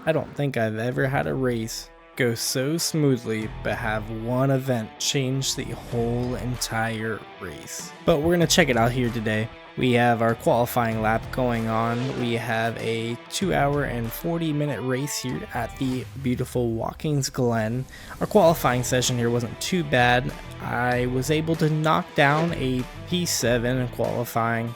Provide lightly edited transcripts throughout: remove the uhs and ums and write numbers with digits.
I don't think I've ever had a race go so smoothly but have one event change the whole entire race. But we're gonna check it out here today. We have our qualifying lap going on. We have a 2-hour and 40-minute race here at the beautiful Watkins Glen. Our qualifying session here wasn't too bad. I was able to knock down a P7 in qualifying,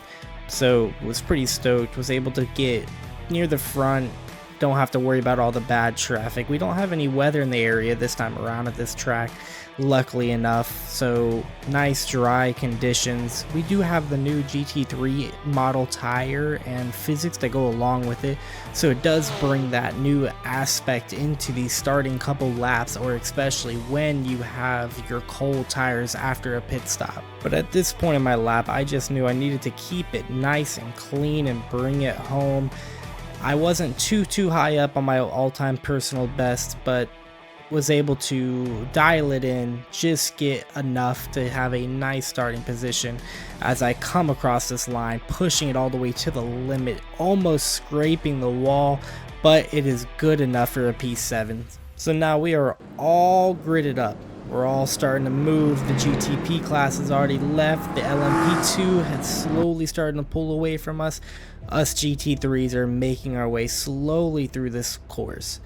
so was pretty stoked. Was able to get near the front. Don't have to worry about all the bad traffic. We don't have any weather in the area this time around at this track, luckily enough, so nice dry conditions. We do have the new GT3 model tire and physics that go along with it, so it does bring that new aspect into the starting couple laps, or especially when you have your cold tires after a pit stop. But at this point in my lap, I just knew I needed to keep it nice and clean and bring it home. I wasn't too high up on my all-time personal best, but was able to dial it in, just get enough to have a nice starting position as I come across this line, pushing it all the way to the limit, almost scraping the wall, but it is good enough for a P7. So now we are all gridded up. We're all starting to move. The GTP class has already left. The LMP2 has slowly started to pull away from us. Us GT3s are making our way slowly through this course.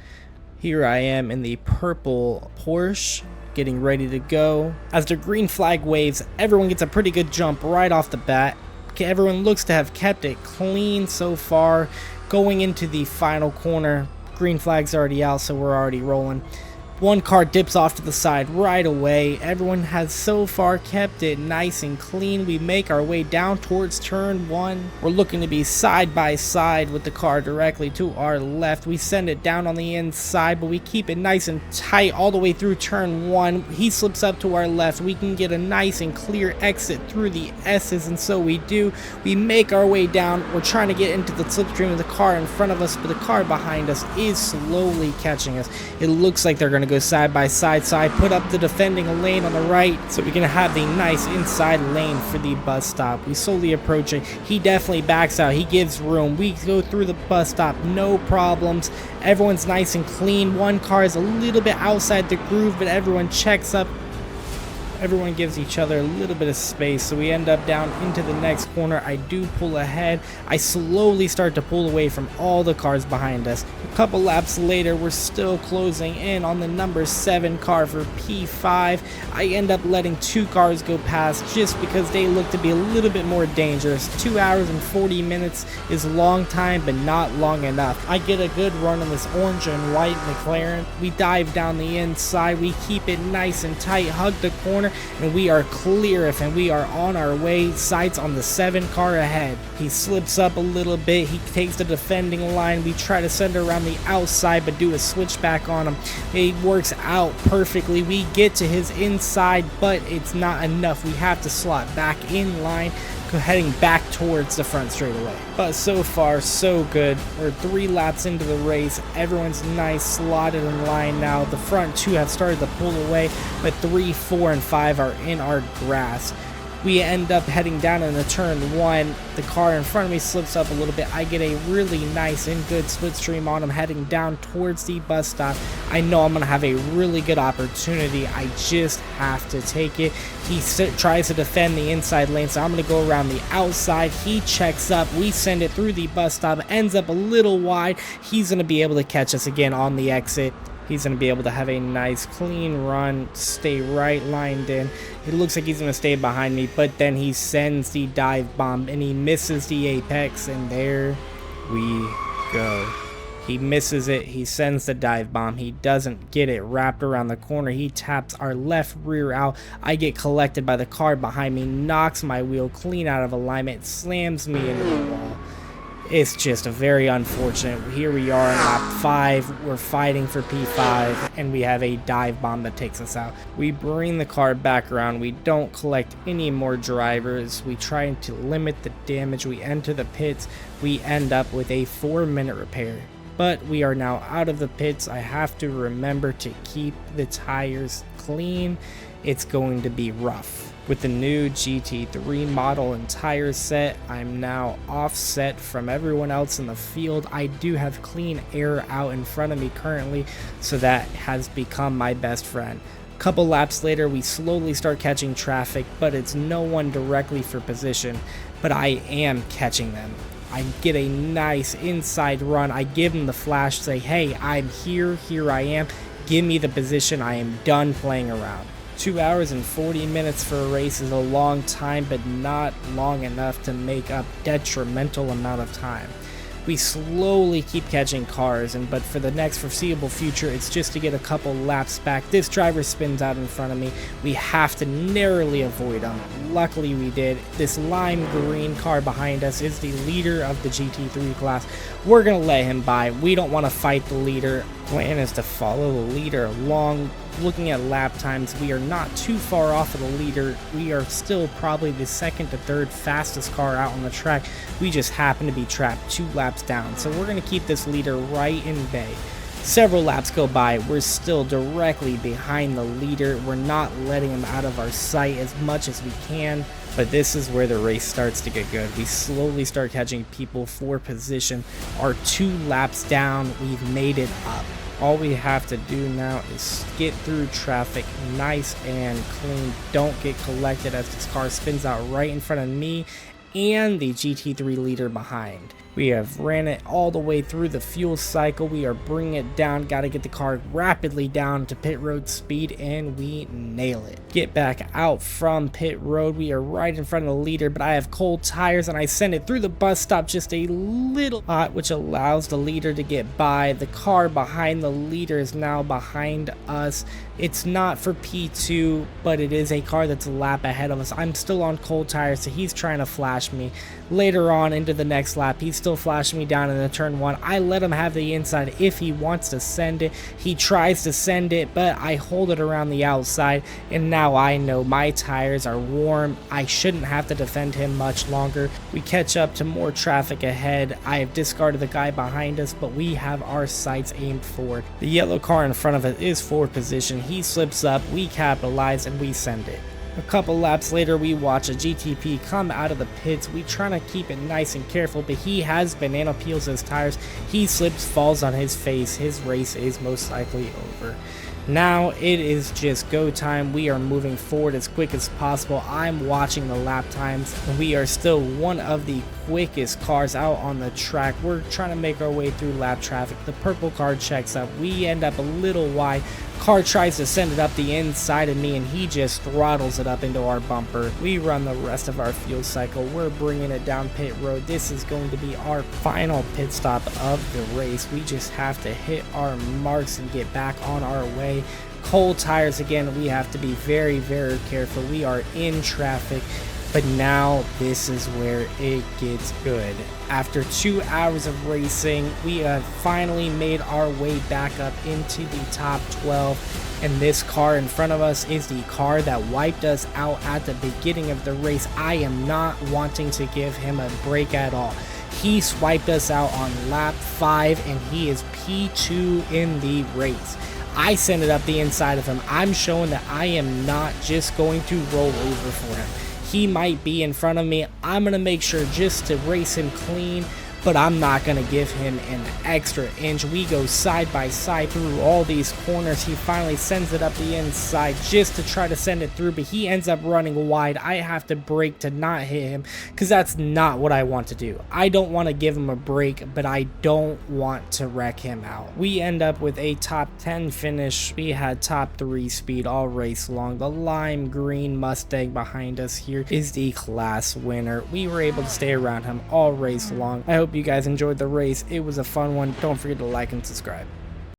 Here I am in the purple Porsche, getting ready to go. As the green flag waves, everyone gets a pretty good jump right off the bat. Everyone looks to have kept it clean so far. Going into the final corner, green flag's already out, so we're already rolling. One car dips off to the side right away. Everyone has so far kept it nice and clean. We make our way down towards turn 1. We're looking to be side by side with the car directly to our left. We send it down on the inside, but we keep it nice and tight all the way through turn 1. He slips up to our left. We can get a nice and clear exit through the S's, and so we do. We make our way down. We're trying to get into the slipstream of the car in front of us, but the car behind us is slowly catching us. It looks like they're going to go side by side, so I put up the defending lane on the right so we can have the nice inside lane for the bus stop. We slowly approach it. He definitely backs out. He gives room. We go through the bus stop, no problems. Everyone's nice and clean. One car is a little bit outside the groove, but everyone checks up. Everyone gives each other a little bit of space, so we end up down into the next corner. I do pull ahead. I slowly start to pull away from all the cars behind us. A couple laps later, we're still closing in on the number 7 car for P5. I end up letting 2 cars go past just because they look to be a little bit more dangerous. 2 hours and 40 minutes is a long time, but not long enough. I get a good run on this orange and white McLaren. We dive down the inside. We keep it nice and tight, hug the corner, and we are clear and we are on our way. Sights on the 7 car ahead. He slips up a little bit. He takes the defending line. We try to send it around the outside but do a switchback on him. It works out perfectly. We get to his inside, but it's not enough. We have to slot back in line, heading back towards the front straightaway. But so far so good. We're 3 laps into the race. Everyone's nice slotted in line now. The front 2 have started to pull away, but 3, 4, and 5 are in our grasp. We end up heading down into turn 1. The car in front of me slips up a little bit. I get a really nice and good slipstream on him heading down towards the bus stop. I know I'm going to have a really good opportunity. I just have to take it. He tries to defend the inside lane, so I'm going to go around the outside. He checks up. We send it through the bus stop. Ends up a little wide. He's going to be able to catch us again on the exit. He's going to be able to have a nice clean run, stay right lined in. It looks like he's going to stay behind me, but then he sends the dive bomb and he misses the apex, and there we go. He misses it. He sends the dive bomb. He doesn't get it wrapped around the corner. He taps our left rear out. I get collected by the car behind me, knocks my wheel clean out of alignment, slams me into the wall. It's just a very unfortunate. Here we are in lap 5. We're fighting for P5, and we have a dive bomb that takes us out. We bring the car back around. We don't collect any more drivers. We try to limit the damage. We enter the pits. We end up with a 4-minute repair. but we are now out of the pits. I have to remember to keep the tires clean. It's going to be rough. With the new GT3 model and tire set, I'm now offset from everyone else in the field. I do have clean air out in front of me currently, so that has become my best friend. Couple laps later, we slowly start catching traffic, but it's no one directly for position, but I am catching them. I get a nice inside run. I give him the flash, say, hey, I'm here I am, give me the position, I am done playing around. 2 hours and 40 minutes for a race is a long time, but not long enough to make up detrimental amount of time. We slowly keep catching cars, but for the next foreseeable future, it's just to get a couple laps back. This driver spins out in front of me. We have to narrowly avoid him. Luckily we did. This lime green car behind us is the leader of the GT3 class. We're going to let him by. We don't want to fight the leader. Plan is to follow the leader along. Looking at lap times, we are not too far off of the leader. We are still probably the second to third fastest car out on the track. We just happen to be trapped 2 laps down, so we're going to keep this leader right in bay. Several laps go by, we're still directly behind the leader. We're not letting him out of our sight as much as we can, but this is where the race starts to get good. We slowly start catching people for position. Our 2 laps down, we've made it up. All we have to do now is get through traffic nice and clean. Don't get collected as this car spins out right in front of me and the GT3 leader behind. We have ran it all the way through the fuel cycle. We are bringing it down. Got to get the car rapidly down to pit road speed, and we nail it. Get back out from pit road. We are right in front of the leader, but I have cold tires, and I send it through the bus stop just a little hot, which allows the leader to get by. The car behind the leader is now behind us. It's not for P2, but it is a car that's a lap ahead of us. I'm still on cold tires, so he's trying to flash me. Later on into the next lap, he's still flashing me down in the turn 1. I let him have the inside if he wants to send it. He tries to send it, but I hold it around the outside, and now I know my tires are warm. I shouldn't have to defend him much longer. We catch up to more traffic ahead. I have discarded the guy behind us, but we have our sights aimed forward. The yellow car in front of us is for position. He slips up, we capitalize, and we send it. A couple laps later, we watch a GTP come out of the pits. We try to keep it nice and careful, but he has banana peels his tires. He slips, falls on his face. His race is most likely over. Now it is just go time. We are moving forward as quick as possible. I'm watching the lap times, and we are still one of the quickest cars out on the track. We're trying to make our way through lap traffic. The purple car checks up. We end up a little wide. Car tries to send it up the inside of me, and he just throttles it up into our bumper. We run the rest of our fuel cycle. We're bringing it down pit road. This is going to be our final pit stop of the race. We just have to hit our marks and get back on our way. Cold tires again. We have to be very, very careful. We are in traffic. But now this is where it gets good. After 2 hours of racing, we have finally made our way back up into the top 12. And this car in front of us is the car that wiped us out at the beginning of the race. I am not wanting to give him a break at all. He swiped us out on lap 5, and he is P2 in the race. I send it up the inside of him. I'm showing that I am not just going to roll over for him. He might be in front of me. I'm going to make sure just to race him clean, but I'm not going to give him an extra inch. We go side by side through all these corners. He finally sends it up the inside just to try to send it through, but he ends up running wide. I have to brake to not hit him because that's not what I want to do. I don't want to give him a break, but I don't want to wreck him out. We end up with a top 10 finish. We had top 3 speed all race long. The lime green Mustang behind us here is the class winner. We were able to stay around him all race long. I hope you guys enjoyed the race. It was a fun one. Don't forget to like and subscribe.